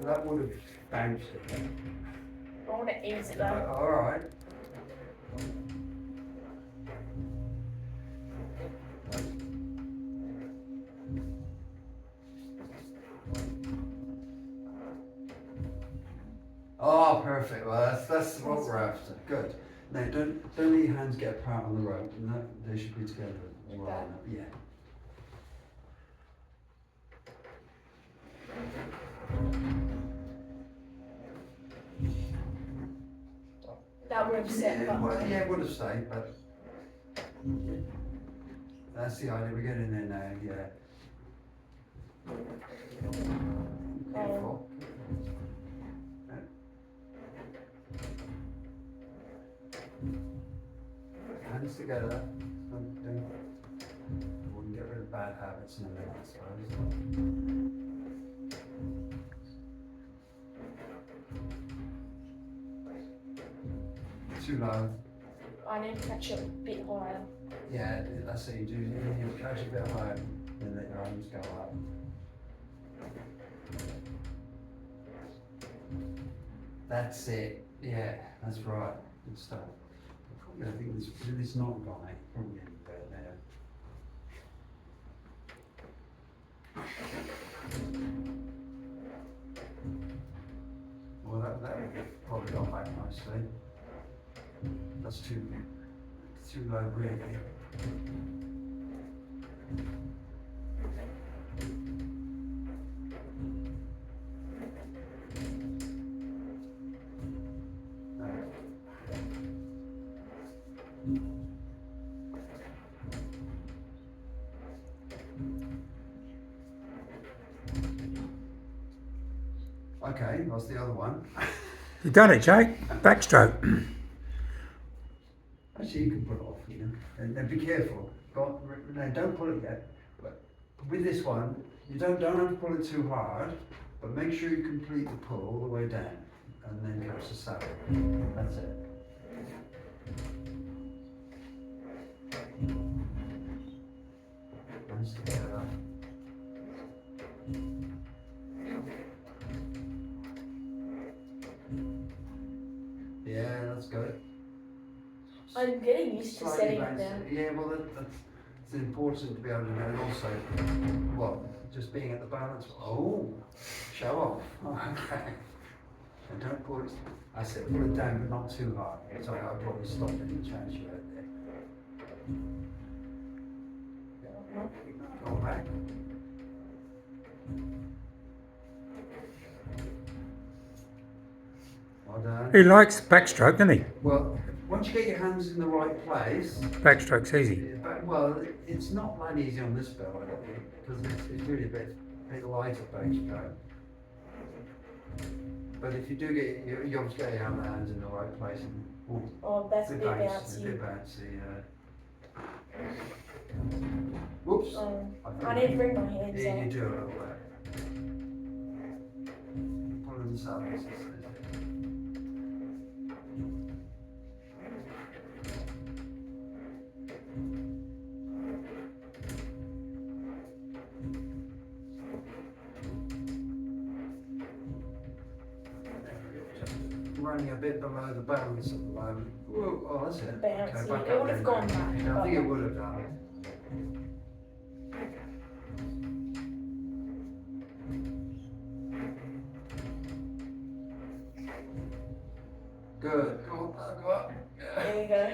That would have bounced it. I want to ease it though. Alright. Oh, perfect. Well, that's what we're after. Good. Now, don't let your hands get apart on the rope. No, they should be together. Well, yeah. That would have set Yeah, but well, yeah, it would have stayed, but that's the idea. We're getting there now. Yeah. Careful. Hands together. We can get rid of bad habits in a minute, I suppose. Too low. I need to catch it a bit higher. Yeah, that's what you do. You catch a bit higher, then let your arms go up. That's it. Yeah, that's right. Good stuff. I think this knot guy probably better there. Well, that would probably got back nicely. That's too low, really. Okay, that's the other one. You've done it, Jake. Backstroke. Actually, you can pull it off, you know. And then be careful. No, don't pull it yet. But with this one, you don't have to pull it too hard, but make sure you complete the pull all the way down, and then catch the saddle. That's it. Hands together. Yeah, that's good. I'm getting used to setting it down. Yeah, well, that's important to be able to do, and also, what, just being at the balance. Oh, show off. Oh, okay. And don't pull it. I said pull it down, but not too hard. So I'll probably stop it and change you out there. Go back. Well done. He likes backstroke, doesn't he? Well, once you get your hands in the right place, Backstroke's easy. well, it's not that easy on this belt, I don't think, because it's really a bit lighter backstroke. But if you do get, you obviously get your hands in the right place, and Oh, that's a bit A bouncy. bit bouncy. Whoops. I need to bring my hands Yeah, out. you do a little bit. Pulling this up. Running a bit below the balance at the moment. Whoa, oh, that's it. Bouncy. Okay, back It up would have then. gone back. Yeah, I think it would have done. Good. Go up. There you go.